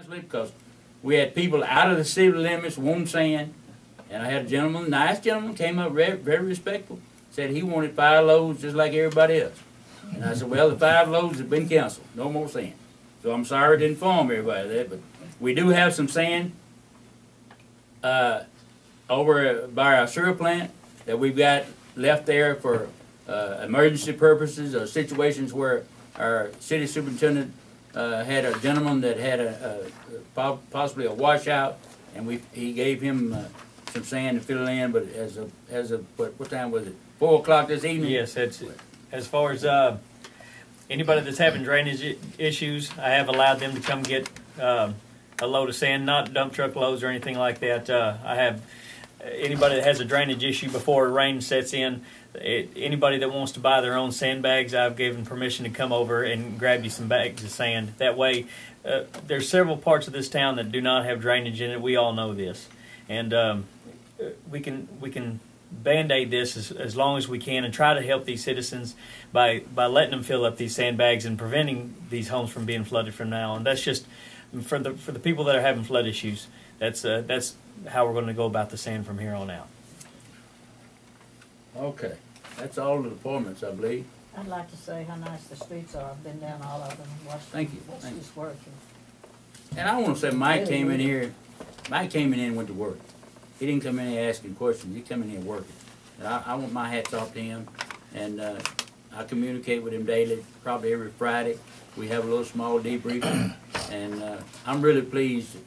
Because we had people out of the city limits wanting sand, and I had a gentleman, nice gentleman, came up very respectful, said he wanted 5 loads just like everybody else. And I said, well, the 5 loads have been canceled, no more sand. So I'm sorry to inform everybody of that, but we do have some sand over by our sewer plant that we've got left there for emergency purposes or situations where our city superintendent had a gentleman that had possibly a washout, and he gave him some sand to fill it in. But as of what time was it? 4 o'clock this evening. Yes, it's as far as anybody that's having drainage issues, I have allowed them to come get a load of sand, not dump truck loads or anything like that. I have anybody that has a drainage issue before rain sets in. Anybody that wants to buy their own sandbags, I've given permission to come over and grab you some bags of sand. That way, there's several parts of this town that do not have drainage in it. We all know this, and we can band-aid this as long as we can and try to help these citizens by letting them fill up these sandbags and preventing these homes from being flooded from now on. That's just for the people that are having flood issues. That's how we're going to go about the sand from here on out. Okay, that's all the departments, I believe. I'd like to say how nice the streets are. I've been down all of them and watched Thank you. this working. And I want to say Mike came in here. Mike came in and went to work. He didn't come in here asking questions. He come in here working. And I want my hats off to him. And I communicate with him daily, probably every Friday. We have a little small debriefing. And I'm really pleased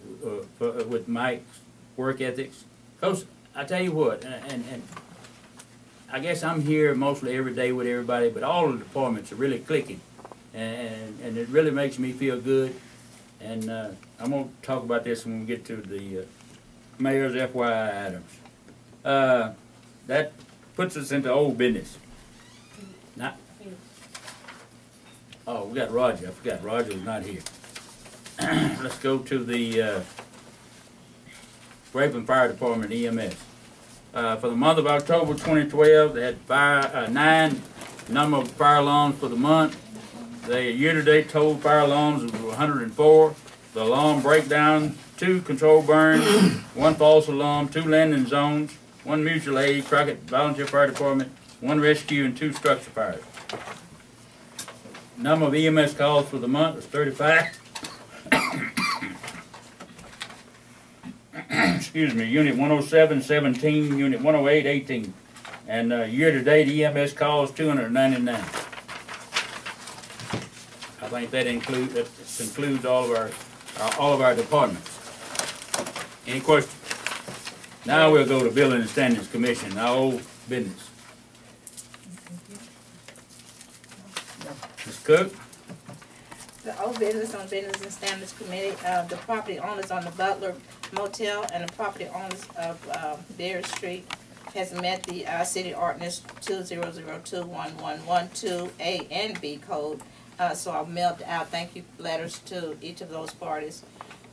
with Mike's work ethics. Because I tell you what, and I guess I'm here mostly every day with everybody, but all the departments are really clicking. And it really makes me feel good. And I'm going to talk about this when we get to the mayor's FYI items. That puts us into old business. Now, oh, we got Roger. I forgot Roger was not here. Let's go to the Grapeland Fire Department EMS. For the month of October 2012, they had 9 number of fire alarms for the month. The year-to-date total fire alarms was 104. The alarm breakdown, 2 control burns, 1 false alarm, 2 landing zones, 1 mutual aid, Crockett Volunteer Fire Department, 1 rescue, and 2 structure fires. Number of EMS calls for the month was 35. Excuse me, Unit 107, 17, Unit 108, 18. And year-to-date EMS calls 299. I think that concludes all of our departments. Any questions? Now we'll go to Building and Standards Commission, our old business. Ms. Cook? The old business on Business and Standards Committee, the property owners on the Butler Motel and the property owners of Berry Street has met the city ordinance 20021112 A and B code. So I've mailed out thank you letters to each of those parties.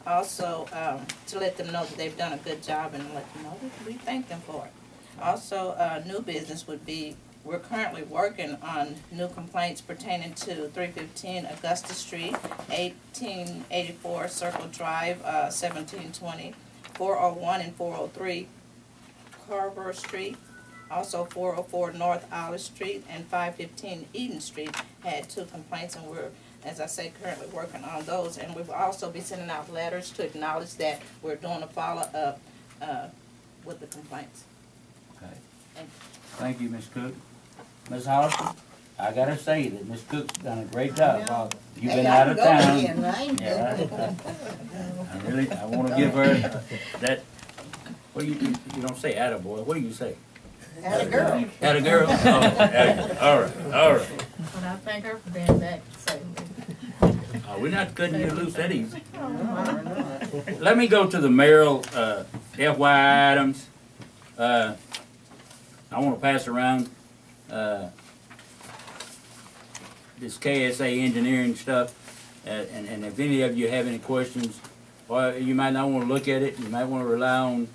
Also, to let them know that they've done a good job and let them know that we thank them for it. Also, new business would be, we're currently working on new complaints pertaining to 315 Augusta Street, 1884 Circle Drive, 1720, 401 and 403 Carver Street, also 404 North Olive Street, and 515 Eden Street had 2 complaints, and we're, as I say, currently working on those. And we'll also be sending out letters to acknowledge that we're doing a follow-up with the complaints. Okay. Thank you, Ms. Cook. Ms. Hollister, I gotta say that Ms. Cook's done a great job while you've been out of town. I want to give her that. What do you don't say attaboy. What do you say? Attagirl. Attagirl? Oh, all right. And I thank her for being back to say we're not cutting you loose that easy. Let me go to the mayoral FYI items. I want to pass around this KSA engineering stuff, and if any of you have any questions, or you might not want to look at it, you might want to rely on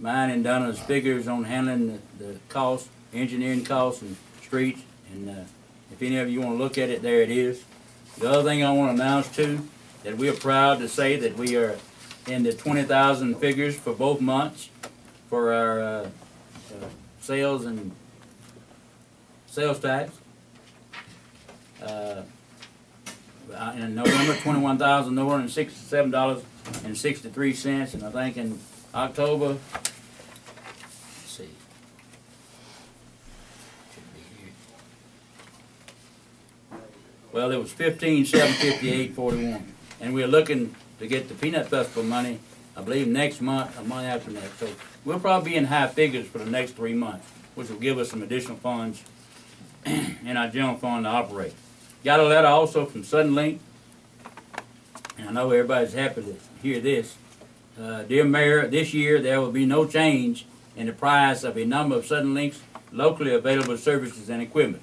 mine and Donna's figures on handling the costs, engineering costs and streets, and if any of you want to look at it, there it is. The other thing I want to announce too that we are proud to say that we are in the 20,000 figures for both months for our sales and sales tax. In November, $21,967.63, and I think in October, let's see, should be here. Well, it was $15,758.41, and we're looking to get the Peanut Festival money, I believe next month, a month after next. So we'll probably be in high figures for the next 3 months, which will give us some additional funds in our general fund to operate. Got a letter also from Suddenlink, and I know everybody's happy to hear this. Dear Mayor, this year there will be no change in the price of a number of Suddenlink's locally available services and equipment,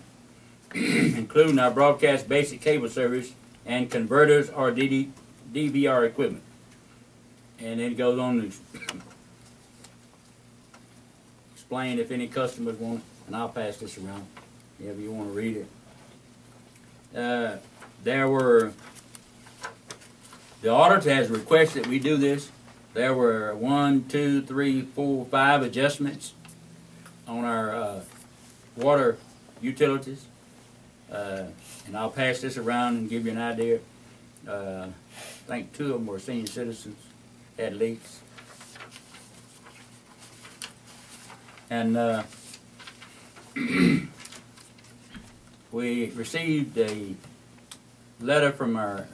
including our broadcast basic cable service and converters or DVR equipment. And it goes on to explain if any customers want it, and I'll pass this around if you want to read it. The auditor has requested that we do this. There were 1, 2, 3, 4, 5 adjustments on our water utilities. And I'll pass this around and give you an idea. I think 2 of them were senior citizens, had leaks. And we received a letter from our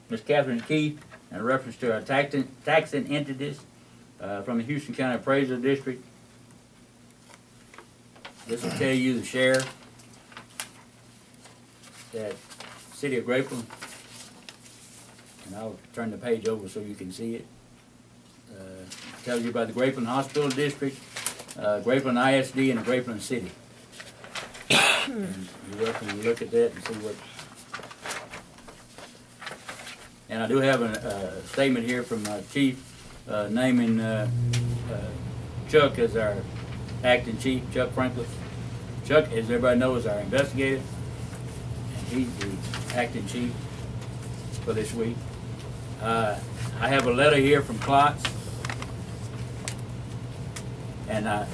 Ms. Catherine Keith in reference to our taxing entities from the Houston County Appraisal District. This will tell you the share that City of Grapeland, and I'll turn the page over so you can see it. Tells you about the Grapeland Hospital District, Grapeland ISD, and the Grapeland City. And you're welcome to look at that and see what. And I do have a statement here from our chief naming Chuck as our acting chief, Chuck Franklin. Chuck, as everybody knows, is our investigator, and he's the acting chief for this week. I have a letter here from Klotz, and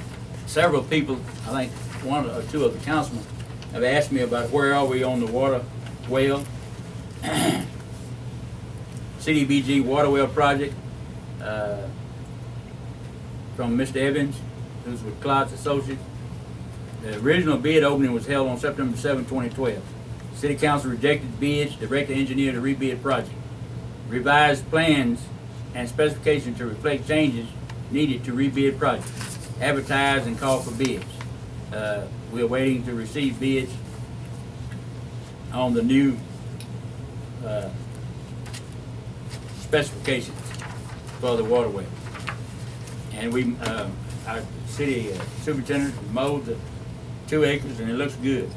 several people, I think 1 or 2 of the councilmen, have asked me about where are we on the water well. CDBG water well project from Mr. Evans, who's with Klotz Associates. The original bid opening was held on September 7, 2012. City Council rejected bids, directed the engineer to rebid project. Revised plans and specifications to reflect changes needed to rebid project. Advertise and call for bids. We're waiting to receive bids on the new specifications for the waterway. And we, our city superintendent mowed the 2 acres, and it looks good.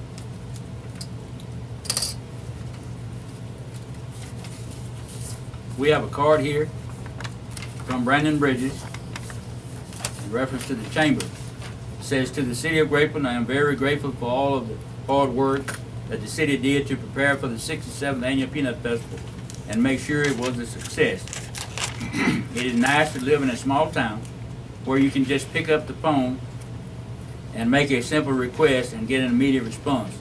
We have a card here from Brandon Bridges in reference to the chamber. It says, to the City of Grapeland, I am very grateful for all of the hard work that the city did to prepare for the 67th Annual Peanut Festival and make sure it was a success. It is nice to live in a small town where you can just pick up the phone and make a simple request and get an immediate response.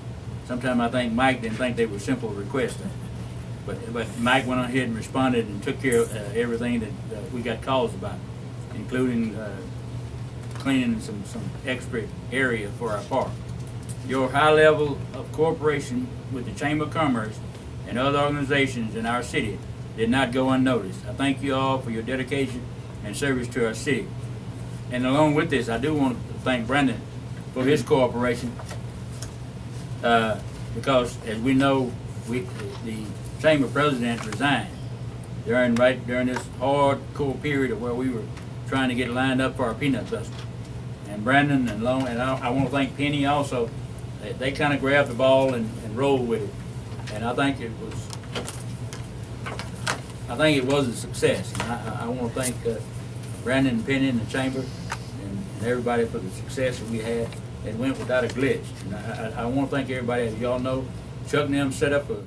Sometimes I think Mike didn't think they were simple requests. But Mike went ahead and responded and took care of everything that we got calls about, including cleaning some extra area for our park. Your high level of cooperation with the Chamber of Commerce and other organizations in our city did not go unnoticed. I thank you all for your dedication and service to our city. And along with this, I do want to thank Brandon for his cooperation because, as we know, the Chamber president resigned during this hardcore period of where we were trying to get lined up for our Peanut Festival. And Brandon and I want to thank Penny also. They kind of grabbed the ball and rolled with it, and I think it was a success. And I want to thank Brandon and Penny and the Chamber and everybody for the success that we had. It went without a glitch. And I want to thank everybody. As y'all know, Chuck and them set up a